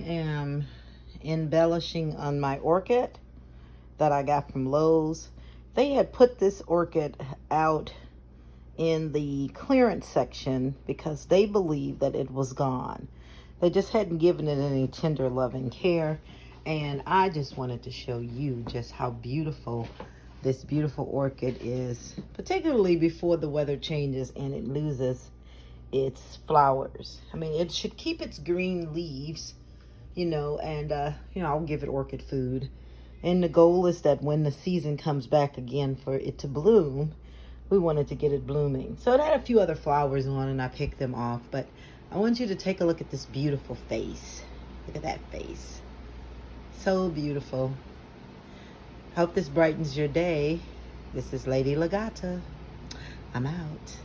am embellishing on my orchid that I got from Lowe's. They had put this orchid out in the clearance section because they believed that it was gone. They just hadn't given it any tender loving care. And I just wanted to show you just how beautiful this beautiful orchid is, particularly before the weather changes and it loses its flowers. I mean, it should keep its green leaves, you know, and I'll give it orchid food. And the goal is that when the season comes back again for it to bloom, we wanted to get it blooming. So it had a few other flowers on and I picked them off, but I want you to take a look at this beautiful face. Look at that face. So beautiful. Hope this brightens your day. This is Lady La Gata. I'm out.